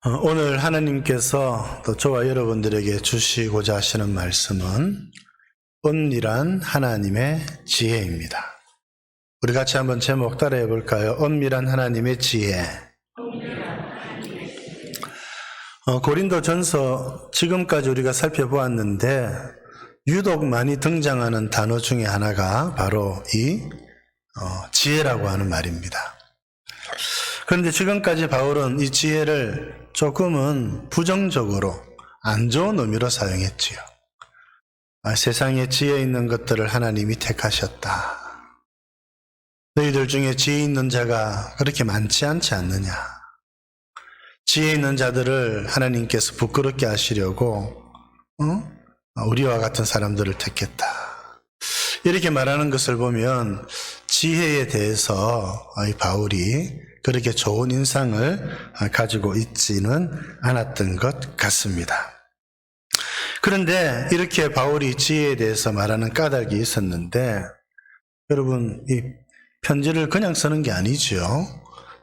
오늘 하나님께서 또 저와 여러분들에게 주시고자 하시는 말씀은 은밀한 하나님의 지혜입니다. 우리 같이 한번 제목 따라해 볼까요? 은밀한 하나님의 지혜. 고린도전서 지금까지 우리가 살펴보았는데 유독 많이 등장하는 단어 중에 하나가 바로 이 지혜라고 하는 말입니다. 그런데 지금까지 바울은 이 지혜를 조금은 부정적으로 안 좋은 의미로 사용했지요. 세상에 지혜 있는 것들을 하나님이 택하셨다. 너희들 중에 지혜 있는 자가 그렇게 많지 않지 않느냐. 지혜 있는 자들을 하나님께서 부끄럽게 하시려고 우리와 같은 사람들을 택했다. 이렇게 말하는 것을 보면 지혜에 대해서 바울이 그렇게 좋은 인상을 가지고 있지는 않았던 것 같습니다. 그런데 이렇게 바울이 지혜에 대해서 말하는 까닭이 있었는데, 여러분, 이 편지를 그냥 쓰는 게 아니죠.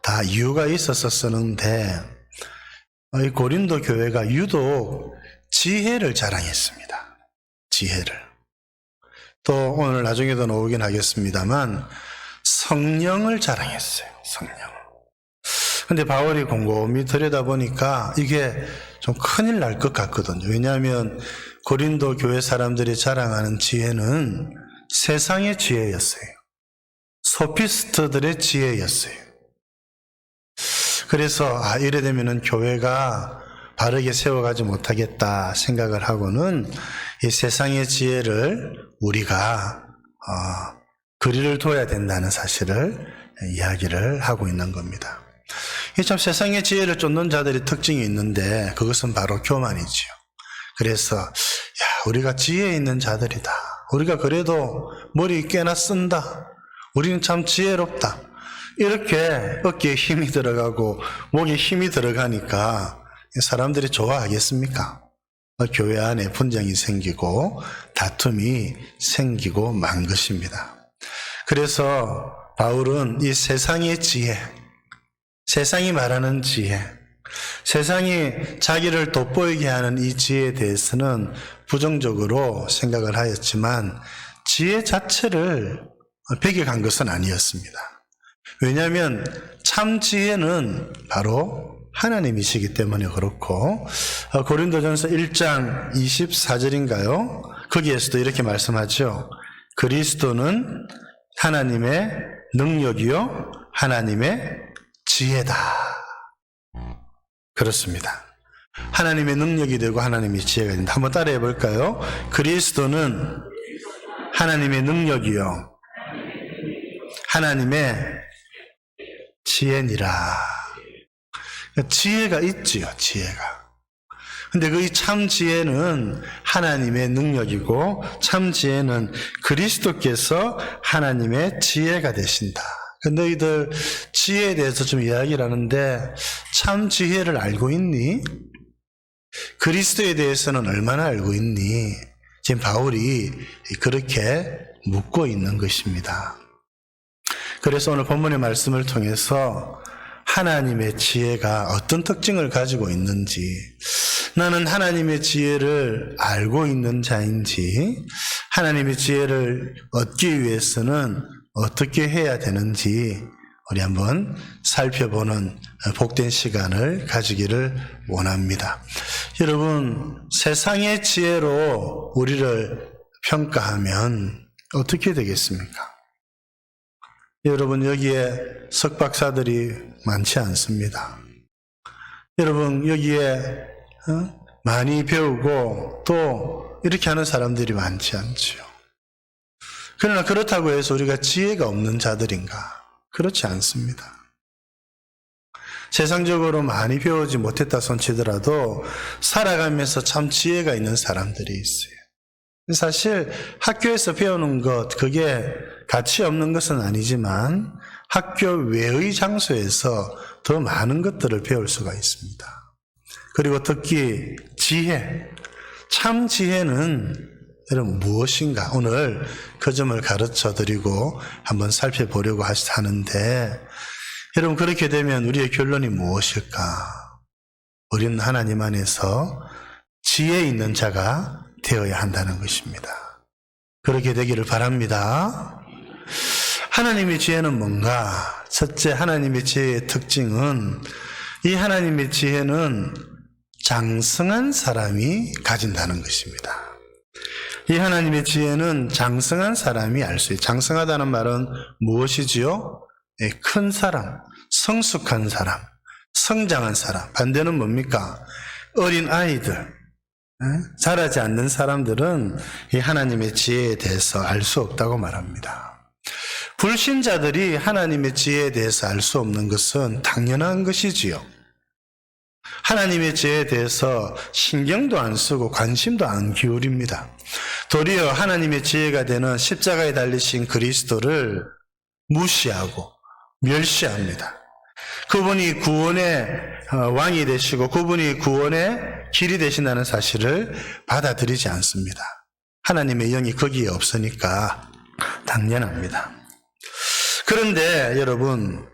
다 이유가 있어서 쓰는데, 이 고린도 교회가 유독 지혜를 자랑했습니다. 지혜를. 또 오늘 나중에도 나오긴 하겠습니다만 성령을 자랑했어요. 성령. 근데 바울이 곰곰이 들여다보니까 이게 좀 큰일 날 것 같거든요. 왜냐하면 고린도 교회 사람들이 자랑하는 지혜는 세상의 지혜였어요. 소피스트들의 지혜였어요. 그래서 이래 되면은 교회가 바르게 세워가지 못하겠다 생각을 하고는 이 세상의 지혜를 우리가 거리를 둬야 된다는 사실을 이야기를 하고 있는 겁니다. 이 참 세상의 지혜를 쫓는 자들의 특징이 있는데 그것은 바로 교만이지요. 그래서 우리가 지혜 있는 자들이다. 우리가 그래도 머리 꽤나 쓴다. 우리는 참 지혜롭다. 이렇게 어깨에 힘이 들어가고 목에 힘이 들어가니까 사람들이 좋아하겠습니까? 교회 안에 분쟁이 생기고 다툼이 생기고 만 것입니다. 그래서 바울은 이 세상의 지혜, 세상이 말하는 지혜, 세상이 자기를 돋보이게 하는 이 지혜에 대해서는 부정적으로 생각을 하였지만 지혜 자체를 배격한 것은 아니었습니다. 왜냐하면 참 지혜는 바로 하나님이시기 때문에 그렇고, 고린도전서 1장 24절인가요? 거기에서도 이렇게 말씀하죠. 그리스도는 하나님의 능력이요 하나님의 지혜다. 그렇습니다. 하나님의 능력이 되고 하나님의 지혜가 된다. 한번 따라해 볼까요? 그리스도는 하나님의 능력이요 하나님의 지혜니라. 지혜가 있지요, 지혜가. 근데 그 참 지혜는 하나님의 능력이고 참 지혜는 그리스도께서 하나님의 지혜가 되신다. 너희들 지혜에 대해서 좀 이야기를 하는데 참 지혜를 알고 있니? 그리스도에 대해서는 얼마나 알고 있니? 지금 바울이 그렇게 묻고 있는 것입니다. 그래서 오늘 본문의 말씀을 통해서 하나님의 지혜가 어떤 특징을 가지고 있는지, 나는 하나님의 지혜를 알고 있는 자인지, 하나님의 지혜를 얻기 위해서는 어떻게 해야 되는지 우리 한번 살펴보는 복된 시간을 가지기를 원합니다. 여러분, 세상의 지혜로 우리를 평가하면 어떻게 되겠습니까? 여러분, 여기에 석박사들이 많지 않습니다. 여러분, 여기에 많이 배우고 또 이렇게 하는 사람들이 많지 않죠. 그러나 그렇다고 해서 우리가 지혜가 없는 자들인가? 그렇지 않습니다. 세상적으로 많이 배우지 못했다 손치더라도 살아가면서 참 지혜가 있는 사람들이 있어요. 사실 학교에서 배우는 것, 그게 가치 없는 것은 아니지만 학교 외의 장소에서 더 많은 것들을 배울 수가 있습니다. 그리고 특히 지혜, 참 지혜는 여러분 무엇인가? 오늘 그 점을 가르쳐 드리고 한번 살펴보려고 하는데, 여러분 그렇게 되면 우리의 결론이 무엇일까? 우리는 하나님 안에서 지혜 있는 자가 되어야 한다는 것입니다. 그렇게 되기를 바랍니다. 하나님의 지혜는 뭔가? 첫째, 하나님의 지혜의 특징은 이 하나님의 지혜는 장성한 사람이 가진다는 것입니다. 이 하나님의 지혜는 장성한 사람이 알 수 있어요. 장성하다는 말은 무엇이지요? 큰 사람, 성숙한 사람, 성장한 사람. 반대는 뭡니까? 어린 아이들, 자라지 않는 사람들은 이 하나님의 지혜에 대해서 알 수 없다고 말합니다. 불신자들이 하나님의 지혜에 대해서 알 수 없는 것은 당연한 것이지요. 하나님의 지혜에 대해서 신경도 안 쓰고 관심도 안 기울입니다. 도리어 하나님의 지혜가 되는 십자가에 달리신 그리스도를 무시하고 멸시합니다. 그분이 구원의 왕이 되시고 그분이 구원의 길이 되신다는 사실을 받아들이지 않습니다. 하나님의 영이 거기에 없으니까 당연합니다. 그런데 여러분,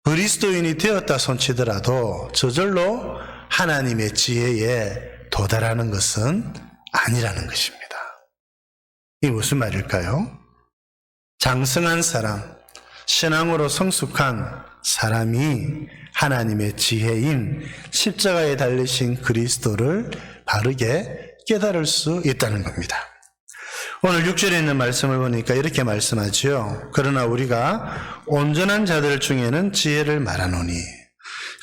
그리스도인이 되었다 손치더라도 저절로 하나님의 지혜에 도달하는 것은 아니라는 것입니다. 이게 무슨 말일까요? 장성한 사람, 신앙으로 성숙한 사람이 하나님의 지혜인 십자가에 달리신 그리스도를 바르게 깨달을 수 있다는 겁니다. 오늘 6절에 있는 말씀을 보니까 이렇게 말씀하지요. 그러나 우리가 온전한 자들 중에는 지혜를 말하노니.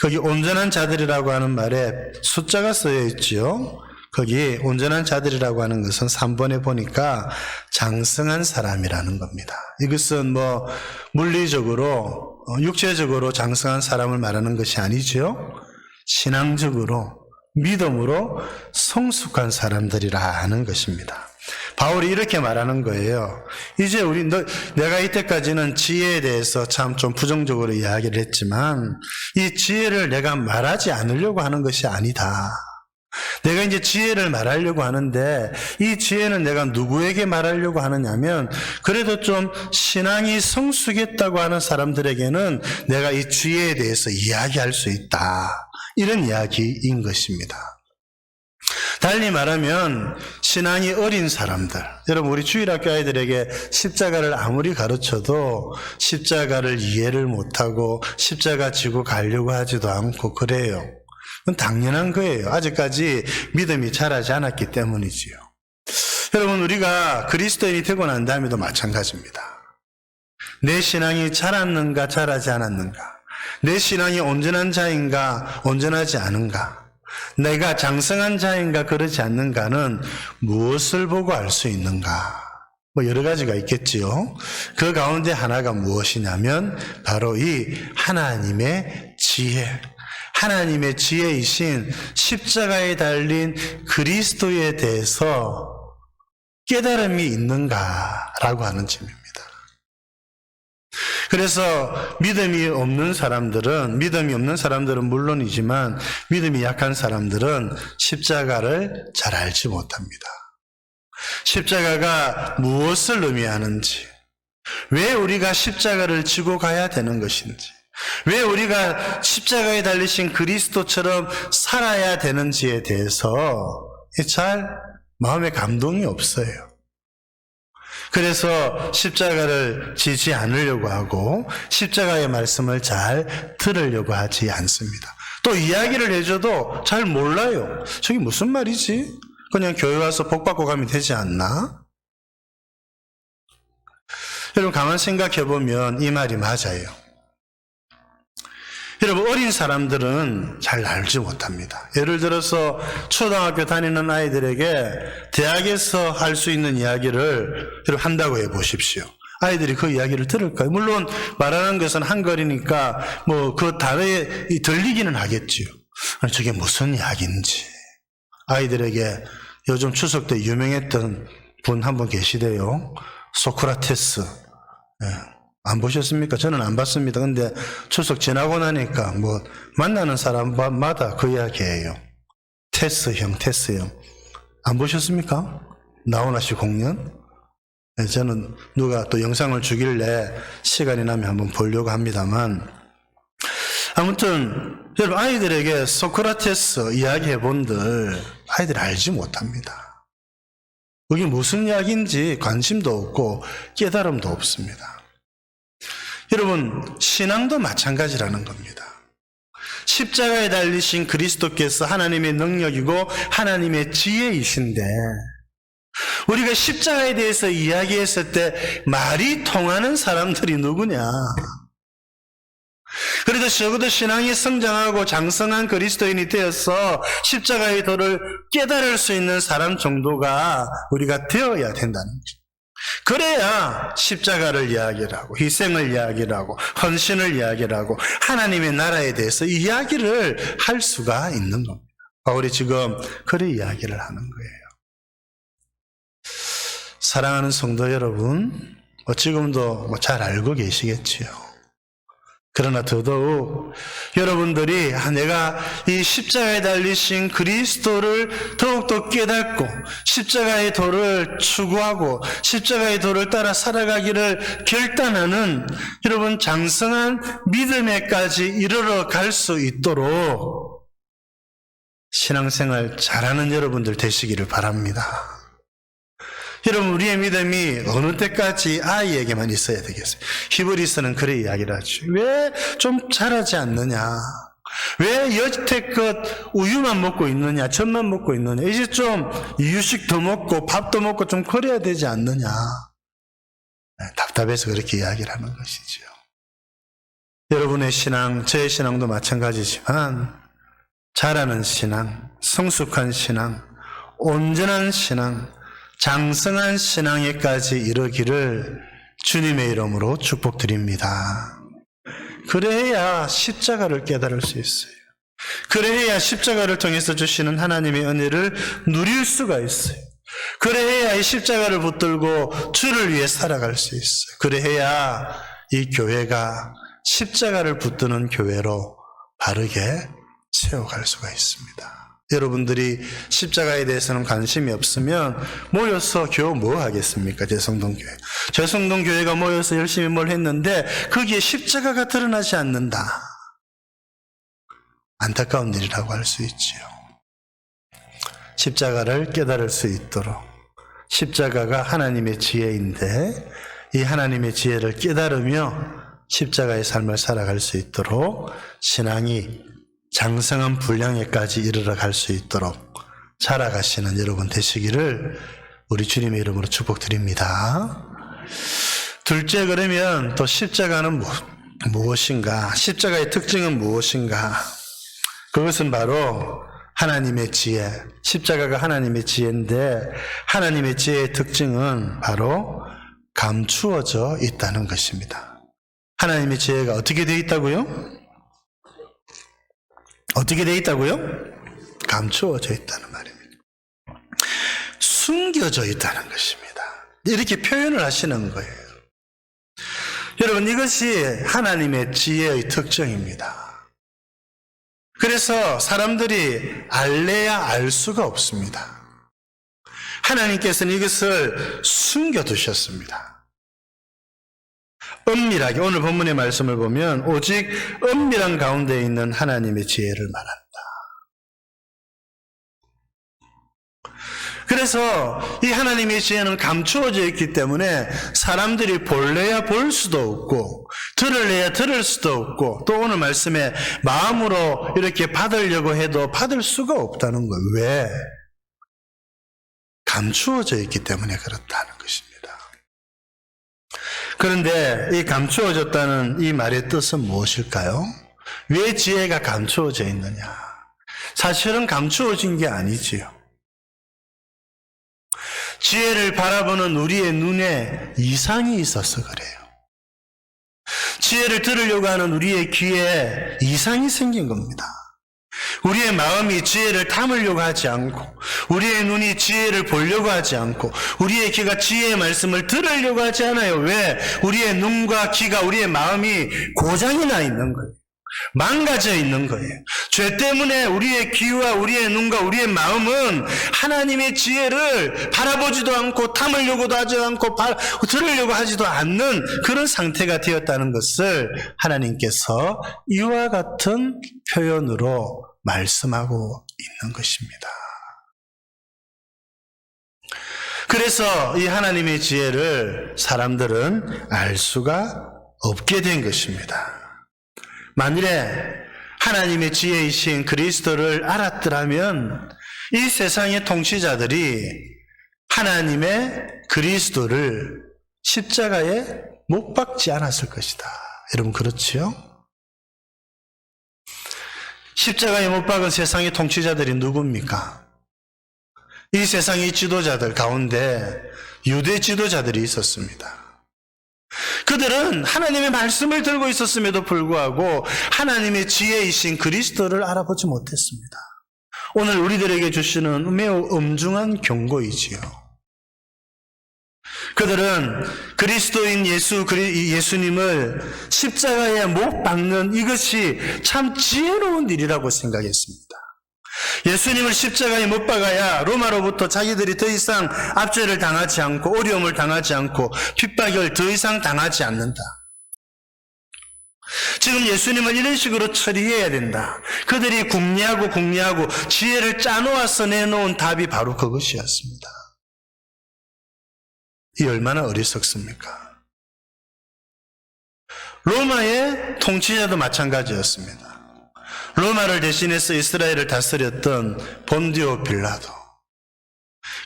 거기 온전한 자들이라고 하는 말에 숫자가 쓰여 있지요. 거기 온전한 자들이라고 하는 것은 3번에 보니까 장성한 사람이라는 겁니다. 이것은 물리적으로 육체적으로 장성한 사람을 말하는 것이 아니죠. 신앙적으로 믿음으로 성숙한 사람들이라 하는 것입니다. 바울이 이렇게 말하는 거예요. 이제 내가 이때까지는 지혜에 대해서 참 좀 부정적으로 이야기를 했지만 이 지혜를 내가 말하지 않으려고 하는 것이 아니다. 내가 이제 지혜를 말하려고 하는데 이 지혜는 내가 누구에게 말하려고 하느냐면 그래도 좀 신앙이 성숙했다고 하는 사람들에게는 내가 이 지혜에 대해서 이야기할 수 있다. 이런 이야기인 것입니다. 달리 말하면 신앙이 어린 사람들, 여러분 우리 주일학교 아이들에게 십자가를 아무리 가르쳐도 십자가를 이해를 못하고 십자가 지고 가려고 하지도 않고 그래요. 그건 당연한 거예요. 아직까지 믿음이 자라지 않았기 때문이지요. 여러분 우리가 그리스도인이 되고 난 다음에도 마찬가지입니다. 내 신앙이 자랐는가 자라지 않았는가, 내 신앙이 온전한 자인가 온전하지 않은가, 내가 장성한 자인가 그러지 않는가는 무엇을 보고 알 수 있는가? 여러 가지가 있겠지요. 그 가운데 하나가 무엇이냐면 바로 이 하나님의 지혜, 하나님의 지혜이신 십자가에 달린 그리스도에 대해서 깨달음이 있는가라고 하는 점입니다. 그래서 믿음이 없는 사람들은 물론이지만 믿음이 약한 사람들은 십자가를 잘 알지 못합니다. 십자가가 무엇을 의미하는지, 왜 우리가 십자가를 지고 가야 되는 것인지, 왜 우리가 십자가에 달리신 그리스도처럼 살아야 되는지에 대해서 잘 마음에 감동이 없어요. 그래서 십자가를 지지 않으려고 하고 십자가의 말씀을 잘 들으려고 하지 않습니다. 또 이야기를 해줘도 잘 몰라요. 저게 무슨 말이지? 그냥 교회 와서 복 받고 가면 되지 않나? 여러분 가만 생각해 보면 이 말이 맞아요. 여러분 어린 사람들은 잘 알지 못합니다. 예를 들어서 초등학교 다니는 아이들에게 대학에서 할 수 있는 이야기를 여러분 한다고 해보십시오. 아이들이 그 이야기를 들을까요? 물론 말하는 것은 한글이니까 그 단어에 들리기는 하겠지요. 아니 저게 무슨 이야기인지. 아이들에게 요즘 추석 때 유명했던 분 한 분 계시대요. 소크라테스. 안 보셨습니까? 저는 안 봤습니다. 근데 추석 지나고 나니까 만나는 사람마다 그 이야기예요. 테스형. 안 보셨습니까? 나훈아 씨 공연? 저는 누가 또 영상을 주길래 시간이 나면 한번 보려고 합니다만 아무튼 여러분 아이들에게 소크라테스 이야기해 본들 아이들이 알지 못합니다. 그게 무슨 이야기인지 관심도 없고 깨달음도 없습니다. 여러분 신앙도 마찬가지라는 겁니다. 십자가에 달리신 그리스도께서 하나님의 능력이고 하나님의 지혜이신데 우리가 십자가에 대해서 이야기했을 때 말이 통하는 사람들이 누구냐? 그래도 적어도 신앙이 성장하고 장성한 그리스도인이 되어서 십자가의 도를 깨달을 수 있는 사람 정도가 우리가 되어야 된다는 거죠. 그래야 십자가를 이야기를 하고 희생을 이야기를 하고 헌신을 이야기를 하고 하나님의 나라에 대해서 이야기를 할 수가 있는 겁니다. 바울이 지금 그래 이야기를 하는 거예요. 사랑하는 성도 여러분, 지금도 잘 알고 계시겠지요. 그러나 더더욱 여러분들이 내가 이 십자가에 달리신 그리스도를 더욱더 깨닫고 십자가의 도를 추구하고 십자가의 도를 따라 살아가기를 결단하는 여러분 장성한 믿음에까지 이르러 갈 수 있도록 신앙생활 잘하는 여러분들 되시기를 바랍니다. 여러분 우리의 믿음이 어느 때까지 아이에게만 있어야 되겠어요? 히브리서는 그래 이야기를 하죠. 왜 좀 자라지 않느냐? 왜 여태껏 우유만 먹고 있느냐? 젖만 먹고 있느냐? 이제 좀 이유식 더 먹고 밥도 먹고 좀 그래야 되지 않느냐? 답답해서 그렇게 이야기를 하는 것이죠. 여러분의 신앙, 저의 신앙도 마찬가지지만 자라는 신앙, 성숙한 신앙, 온전한 신앙, 장성한 신앙에까지 이르기를 주님의 이름으로 축복드립니다. 그래야 십자가를 깨달을 수 있어요. 그래야 십자가를 통해서 주시는 하나님의 은혜를 누릴 수가 있어요. 그래야 이 십자가를 붙들고 주를 위해 살아갈 수 있어요. 그래야 이 교회가 십자가를 붙드는 교회로 바르게 세워갈 수가 있습니다. 여러분들이 십자가에 대해서는 관심이 없으면 모여서 교회 뭐 하겠습니까? 제성동교회. 제성동교회가 모여서 열심히 뭘 했는데 거기에 십자가가 드러나지 않는다. 안타까운 일이라고 할 수 있지요. 십자가를 깨달을 수 있도록 십자가가 하나님의 지혜인데 이 하나님의 지혜를 깨달으며 십자가의 삶을 살아갈 수 있도록 신앙이 장성한 분량에까지 이르러 갈 수 있도록 자라가시는 여러분 되시기를 우리 주님의 이름으로 축복드립니다. 둘째, 그러면 또 십자가는 무엇인가? 십자가의 특징은 무엇인가? 그것은 바로 하나님의 지혜. 십자가가 하나님의 지혜인데 하나님의 지혜의 특징은 바로 감추어져 있다는 것입니다. 하나님의 지혜가 어떻게 되어 있다고요? 어떻게 되어 있다고요? 감추어져 있다는 말입니다. 숨겨져 있다는 것입니다. 이렇게 표현을 하시는 거예요. 여러분 이것이 하나님의 지혜의 특징입니다. 그래서 사람들이 알래야 알 수가 없습니다. 하나님께서는 이것을 숨겨두셨습니다. 은밀하게 오늘 본문의 말씀을 보면 오직 은밀한 가운데 있는 하나님의 지혜를 말한다. 그래서 이 하나님의 지혜는 감추어져 있기 때문에 사람들이 볼래야 볼 수도 없고 들을래야 들을 수도 없고 또 오늘 말씀에 마음으로 이렇게 받으려고 해도 받을 수가 없다는 거예요. 왜? 감추어져 있기 때문에 그렇다는 것입니다. 그런데 이 감추어졌다는 이 말의 뜻은 무엇일까요? 왜 지혜가 감추어져 있느냐? 사실은 감추어진 게 아니지요. 지혜를 바라보는 우리의 눈에 이상이 있어서 그래요. 지혜를 들으려고 하는 우리의 귀에 이상이 생긴 겁니다. 우리의 마음이 지혜를 담으려고 하지 않고 우리의 눈이 지혜를 보려고 하지 않고 우리의 귀가 지혜의 말씀을 들으려고 하지 않아요. 왜? 우리의 눈과 귀가 우리의 마음이 고장이 나 있는 거예요. 망가져 있는 거예요. 죄 때문에 우리의 귀와 우리의 눈과 우리의 마음은 하나님의 지혜를 바라보지도 않고 담으려고도 하지 않고 들으려고 하지도 않는 그런 상태가 되었다는 것을 하나님께서 이와 같은 표현으로 말씀하고 있는 것입니다. 그래서 이 하나님의 지혜를 사람들은 알 수가 없게 된 것입니다. 만일에 하나님의 지혜이신 그리스도를 알았더라면 이 세상의 통치자들이 하나님의 그리스도를 십자가에 못 박지 않았을 것이다. 여러분 그렇지요? 십자가에 못 박은 세상의 통치자들이 누굽니까? 이 세상의 지도자들 가운데 유대 지도자들이 있었습니다. 그들은 하나님의 말씀을 들고 있었음에도 불구하고 하나님의 지혜이신 그리스도를 알아보지 못했습니다. 오늘 우리들에게 주시는 매우 엄중한 경고이지요. 그들은 그리스도인 예수님을 십자가에 못 박는 이것이 참 지혜로운 일이라고 생각했습니다. 예수님을 십자가에 못 박아야 로마로부터 자기들이 더 이상 압제를 당하지 않고 어려움을 당하지 않고 핍박을 더 이상 당하지 않는다. 지금 예수님을 이런 식으로 처리해야 된다. 그들이 궁리하고 지혜를 짜놓아서 내놓은 답이 바로 그것이었습니다. 이 얼마나 어리석습니까? 로마의 통치자도 마찬가지였습니다. 로마를 대신해서 이스라엘을 다스렸던 본디오 빌라도,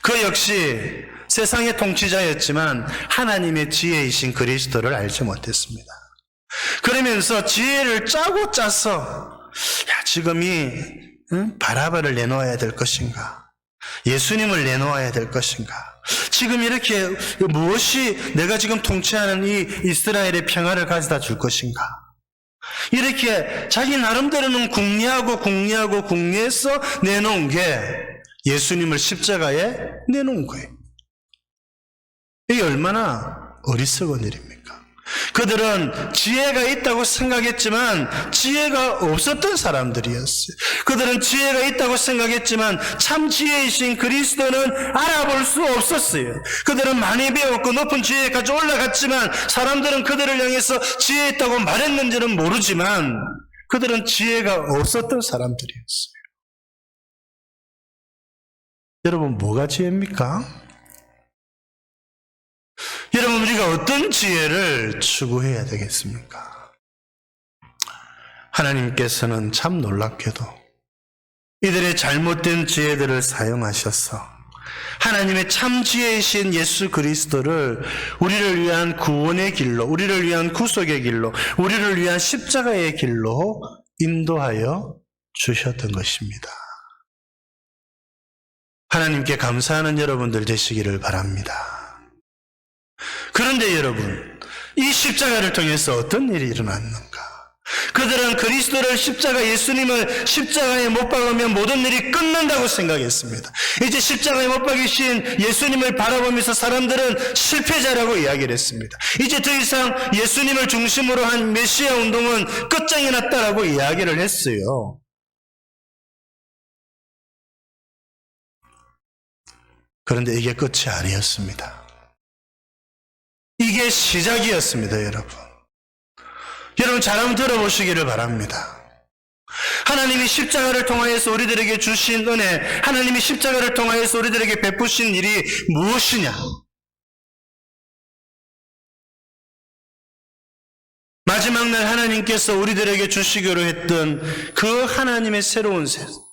그 역시 세상의 통치자였지만 하나님의 지혜이신 그리스도를 알지 못했습니다. 그러면서 지혜를 짜고 짜서 지금 이 바라바를 내놓아야 될 것인가, 예수님을 내놓아야 될 것인가, 지금 이렇게 무엇이 내가 지금 통치하는 이 이스라엘의 평화를 가져다 줄 것인가, 이렇게 자기 나름대로는 궁리해서 내놓은 게 예수님을 십자가에 내놓은 거예요. 이게 얼마나 어리석은 일입니까? 그들은 지혜가 있다고 생각했지만 지혜가 없었던 사람들이었어요. 그들은 지혜가 있다고 생각했지만 참 지혜이신 그리스도는 알아볼 수 없었어요. 그들은 많이 배웠고 높은 지혜까지 올라갔지만 사람들은 그들을 향해서 지혜 있다고 말했는지는 모르지만 그들은 지혜가 없었던 사람들이었어요. 여러분, 뭐가 지혜입니까? 여러분, 우리가 어떤 지혜를 추구해야 되겠습니까? 하나님께서는 참 놀랍게도 이들의 잘못된 지혜들을 사용하셔서 하나님의 참 지혜이신 예수 그리스도를 우리를 위한 구원의 길로, 우리를 위한 구속의 길로, 우리를 위한 십자가의 길로 인도하여 주셨던 것입니다. 하나님께 감사하는 여러분들 되시기를 바랍니다. 그런데 여러분, 이 십자가를 통해서 어떤 일이 일어났는가? 그들은 그리스도를 예수님을 십자가에 못 박으면 모든 일이 끝난다고 생각했습니다. 이제 십자가에 못 박이신 예수님을 바라보면서 사람들은 실패자라고 이야기를 했습니다. 이제 더 이상 예수님을 중심으로 한 메시아 운동은 끝장이 났다라고 이야기를 했어요. 그런데 이게 끝이 아니었습니다. 이게 시작이었습니다, 여러분. 여러분 잘 한번 들어보시기를 바랍니다. 하나님이 십자가를 통하여서 우리들에게 주신 은혜, 하나님이 십자가를 통하여서 우리들에게 베푸신 일이 무엇이냐? 마지막 날 하나님께서 우리들에게 주시기로 했던 그 하나님의 새로운 세상.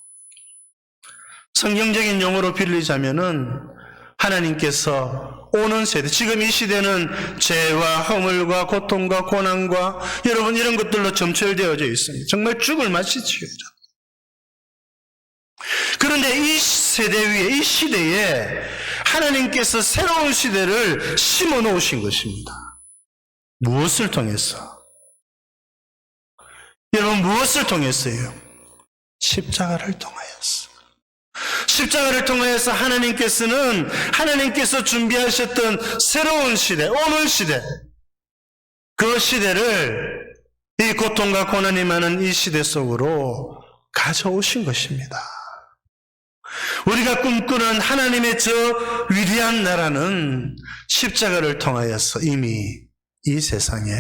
성경적인 용어로 빌리자면은 하나님께서 오는 세대, 지금 이 시대는 죄와 허물과 고통과 고난과 여러분 이런 것들로 점철되어져 있습니다. 정말 죽을 맛이지요. 그런데 이 세대 위에, 이 시대에 하나님께서 새로운 시대를 심어 놓으신 것입니다. 무엇을 통해서? 여러분 무엇을 통해서요? 십자가를 통하여서. 십자가를 통해서 하나님께서 준비하셨던 새로운 시대, 오는 시대, 그 시대를 이 고통과 고난이 많은 이 시대 속으로 가져오신 것입니다. 우리가 꿈꾸는 하나님의 저 위대한 나라는 십자가를 통하여서 이미 이 세상에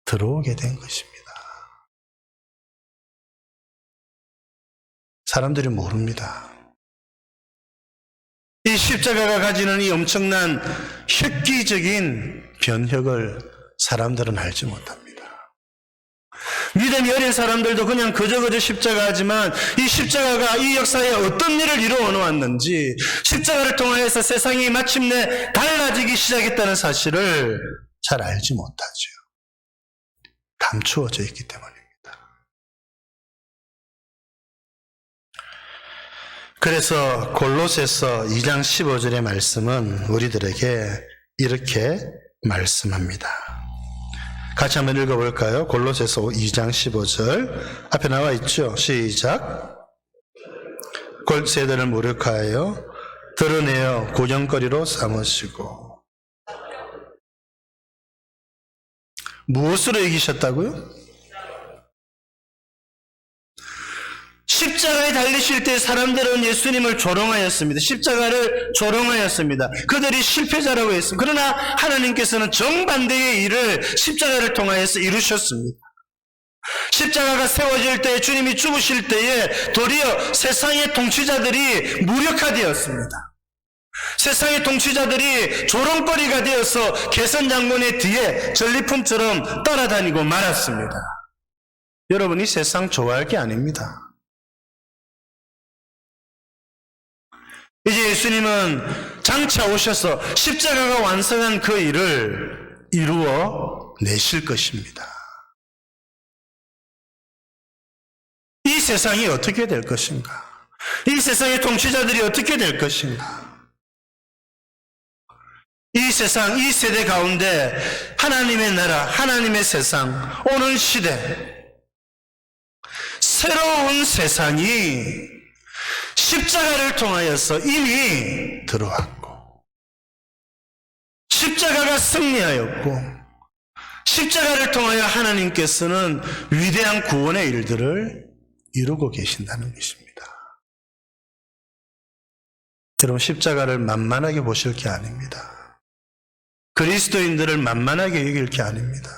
들어오게 된 것입니다. 사람들이 모릅니다. 이 십자가가 가지는 이 엄청난 획기적인 변혁을 사람들은 알지 못합니다. 믿음이 어린 사람들도 그냥 그저 십자가 하지만 이 십자가가 이 역사에 어떤 일을 이루어 놓았는지, 십자가를 통하여서 세상이 마침내 달라지기 시작했다는 사실을 잘 알지 못하죠. 감추어져 있기 때문입니다. 그래서 골로새서 2장 15절의 말씀은 우리들에게 이렇게 말씀합니다. 같이 한번 읽어볼까요? 골로새서 2장 15절 앞에 나와 있죠? 시작. 골세대를 무력하여 드러내어 구경거리로 삼으시고. 무엇으로 이기셨다고요? 십자가에 달리실 때 사람들은 예수님을 조롱하였습니다. 십자가를 조롱하였습니다. 그들이 실패자라고 했습니다. 그러나 하나님께서는 정반대의 일을 십자가를 통하여서 이루셨습니다. 십자가가 세워질 때, 주님이 죽으실 때에 도리어 세상의 통치자들이 무력화되었습니다. 세상의 통치자들이 조롱거리가 되어서 개선장군의 뒤에 전리품처럼 따라다니고 말았습니다. 여러분, 이 세상 좋아할 게 아닙니다. 이제 예수님은 장차 오셔서 십자가가 완성한 그 일을 이루어 내실 것입니다. 이 세상이 어떻게 될 것인가? 이 세상의 통치자들이 어떻게 될 것인가? 이 세상, 이 세대 가운데 하나님의 나라, 하나님의 세상, 오는 시대, 새로운 세상이 십자가를 통하여서 이미 들어왔고, 십자가가 승리하였고, 십자가를 통하여 하나님께서는 위대한 구원의 일들을 이루고 계신다는 것입니다. 여러분, 십자가를 만만하게 보실 게 아닙니다. 그리스도인들을 만만하게 여길 게 아닙니다.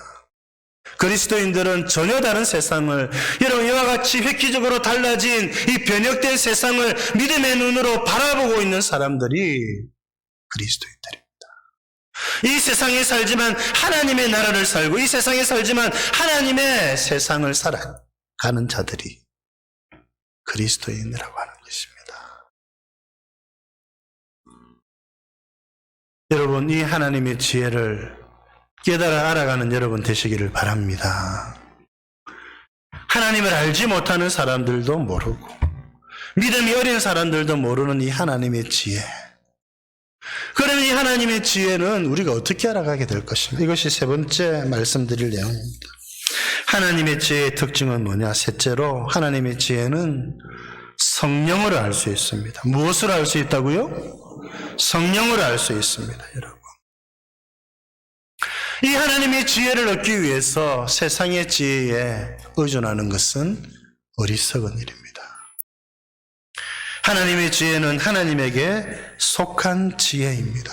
그리스도인들은 전혀 다른 세상을, 여러분, 이와 같이 획기적으로 달라진 이 변혁된 세상을 믿음의 눈으로 바라보고 있는 사람들이 그리스도인들입니다. 이 세상에 살지만 하나님의 나라를 살고, 이 세상에 살지만 하나님의 세상을 살아가는 자들이 그리스도인이라고 하는 것입니다. 여러분, 이 하나님의 지혜를 깨달아 알아가는 여러분 되시기를 바랍니다. 하나님을 알지 못하는 사람들도 모르고, 믿음이 어린 사람들도 모르는 이 하나님의 지혜. 그러면 이 하나님의 지혜는 우리가 어떻게 알아가게 될 것인가? 이것이 세 번째 말씀드릴 내용입니다. 하나님의 지혜의 특징은 뭐냐? 셋째로, 하나님의 지혜는 성령으로 알 수 있습니다. 무엇으로 알 수 있다고요? 성령으로 알 수 있습니다, 여러분. 이 하나님의 지혜를 얻기 위해서 세상의 지혜에 의존하는 것은 어리석은 일입니다. 하나님의 지혜는 하나님에게 속한 지혜입니다.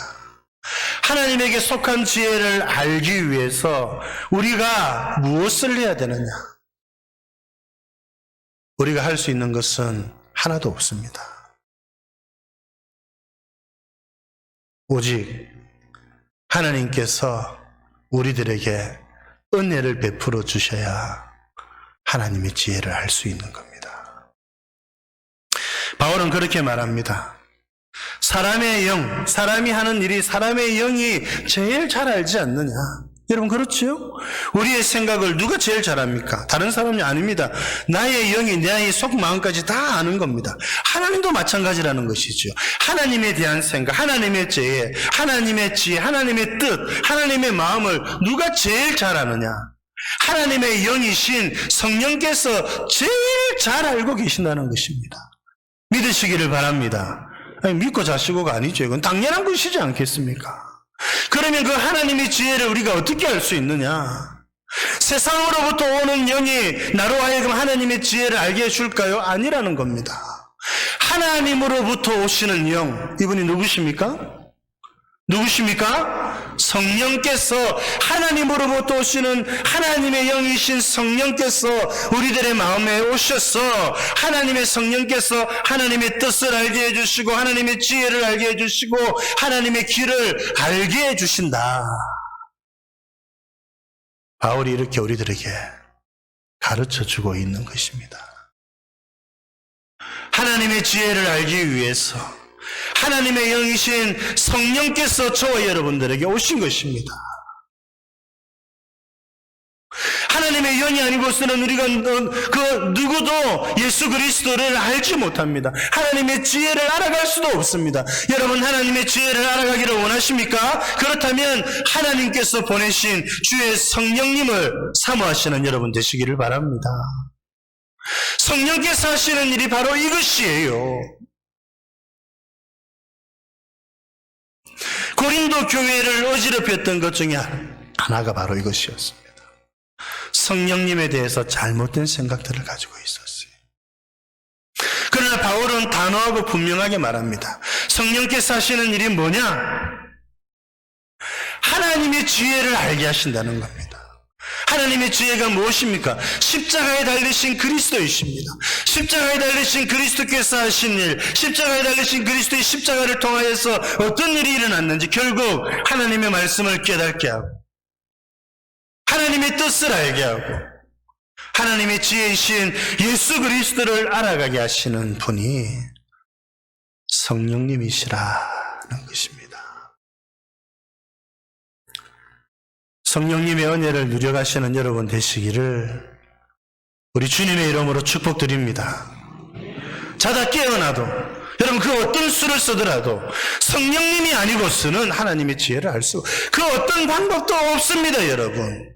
하나님에게 속한 지혜를 알기 위해서 우리가 무엇을 해야 되느냐? 우리가 할 수 있는 것은 하나도 없습니다. 오직 하나님께서 우리들에게 은혜를 베풀어 주셔야 하나님의 지혜를 알 수 있는 겁니다. 바울은 그렇게 말합니다. 사람의 영, 사람이 하는 일이 사람의 영이 제일 잘 알지 않느냐? 여러분, 그렇지요? 우리의 생각을 누가 제일 잘 압니까? 다른 사람이 아닙니다. 나의 영이 나의 속마음까지 다 아는 겁니다. 하나님도 마찬가지라는 것이죠. 하나님에 대한 생각, 하나님의 지혜, 하나님의 지혜, 하나님의 뜻, 하나님의 마음을 누가 제일 잘 아느냐? 하나님의 영이신 성령께서 제일 잘 알고 계신다는 것입니다. 믿으시기를 바랍니다. 아니, 믿고 자시고가 아니죠. 이건 당연한 것이지 않겠습니까? 그러면 그 하나님의 지혜를 우리가 어떻게 알 수 있느냐? 세상으로부터 오는 영이 나로 하여금 하나님의 지혜를 알게 해줄까요? 아니라는 겁니다. 하나님으로부터 오시는 영, 이분이 누구십니까? 누구십니까? 성령께서, 하나님으로부터 오시는 하나님의 영이신 성령께서 우리들의 마음에 오셔서 하나님의 성령께서 하나님의 뜻을 알게 해주시고 하나님의 지혜를 알게 해주시고 하나님의 길을 알게 해주신다. 바울이 이렇게 우리들에게 가르쳐주고 있는 것입니다. 하나님의 지혜를 알기 위해서 하나님의 영이신 성령께서 저와 여러분들에게 오신 것입니다. 하나님의 영이 아니고서는 우리가 그 누구도 예수 그리스도를 알지 못합니다. 하나님의 지혜를 알아갈 수도 없습니다. 여러분, 하나님의 지혜를 알아가기를 원하십니까? 그렇다면 하나님께서 보내신 주의 성령님을 사모하시는 여러분 되시기를 바랍니다. 성령께서 하시는 일이 바로 이것이에요. 고린도 교회를 어지럽혔던 것 중에 하나가 바로 이것이었습니다. 성령님에 대해서 잘못된 생각들을 가지고 있었어요. 그러나 바울은 단호하고 분명하게 말합니다. 성령께서 하시는 일이 뭐냐? 하나님의 지혜를 알게 하신다는 겁니다. 하나님의 지혜가 무엇입니까? 십자가에 달리신 그리스도이십니다. 십자가에 달리신 그리스도께서 하신 일, 십자가에 달리신 그리스도의 십자가를 통하여서 어떤 일이 일어났는지 결국 하나님의 말씀을 깨닫게 하고 하나님의 뜻을 알게 하고 하나님의 지혜이신 예수 그리스도를 알아가게 하시는 분이 성령님이시라는 것입니다. 성령님의 은혜를 누려가시는 여러분 되시기를 우리 주님의 이름으로 축복드립니다. 자다 깨어나도 여러분 그 어떤 수를 쓰더라도 성령님이 아니고서는 하나님의 지혜를 알 수, 그 어떤 방법도 없습니다. 여러분,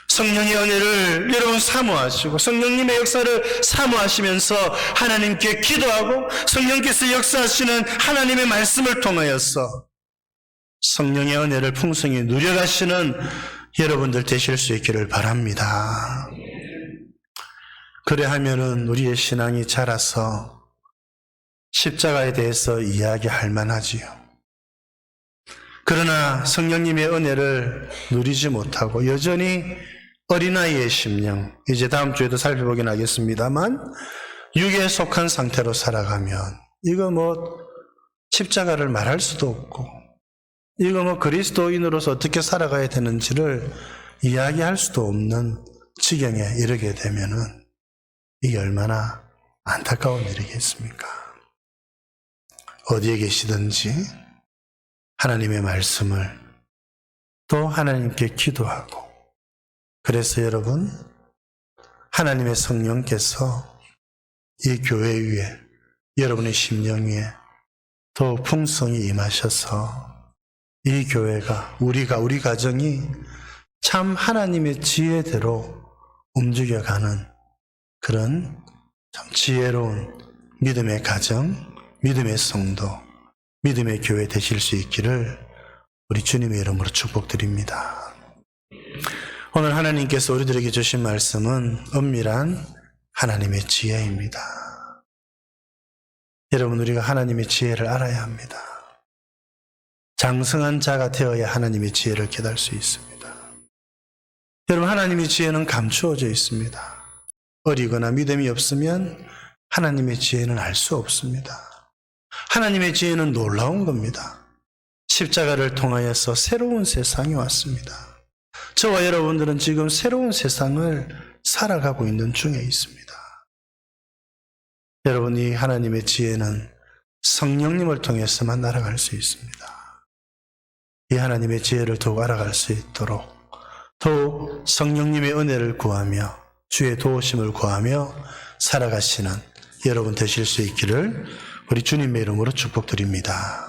성령의 은혜를 여러분 사모하시고 성령님의 역사를 사모하시면서 하나님께 기도하고 성령께서 역사하시는 하나님의 말씀을 통하여서 성령의 은혜를 풍성히 누려가시는 여러분들 되실 수 있기를 바랍니다. 그래하면은 우리의 신앙이 자라서 십자가에 대해서 이야기할 만하지요. 그러나 성령님의 은혜를 누리지 못하고 여전히 어린아이의 심령, 이제 다음 주에도 살펴보긴 하겠습니다만 육에 속한 상태로 살아가면 이거 십자가를 말할 수도 없고 이거 그리스도인으로서 어떻게 살아가야 되는지를 이야기할 수도 없는 지경에 이르게 되면은 이게 얼마나 안타까운 일이겠습니까? 어디에 계시든지 하나님의 말씀을 또 하나님께 기도하고, 그래서 여러분, 하나님의 성령께서 이 교회 위에, 여러분의 심령 위에 더 풍성히 임하셔서 이 교회가, 우리 가정이 참 하나님의 지혜대로 움직여가는 그런 참 지혜로운 믿음의 가정, 믿음의 성도, 믿음의 교회 되실 수 있기를 우리 주님의 이름으로 축복드립니다. 오늘 하나님께서 우리들에게 주신 말씀은 엄밀한 하나님의 지혜입니다. 여러분, 우리가 하나님의 지혜를 알아야 합니다. 장성한 자가 되어야 하나님의 지혜를 깨달을 수 있습니다. 여러분, 하나님의 지혜는 감추어져 있습니다. 어리거나 믿음이 없으면 하나님의 지혜는 알 수 없습니다. 하나님의 지혜는 놀라운 겁니다. 십자가를 통하여서 새로운 세상이 왔습니다. 저와 여러분들은 지금 새로운 세상을 살아가고 있는 중에 있습니다. 여러분이 하나님의 지혜는 성령님을 통해서만 알아갈 수 있습니다. 이 하나님의 지혜를 더욱 알아갈 수 있도록 더욱 성령님의 은혜를 구하며 주의 도우심을 구하며 살아가시는 여러분 되실 수 있기를 우리 주님의 이름으로 축복드립니다.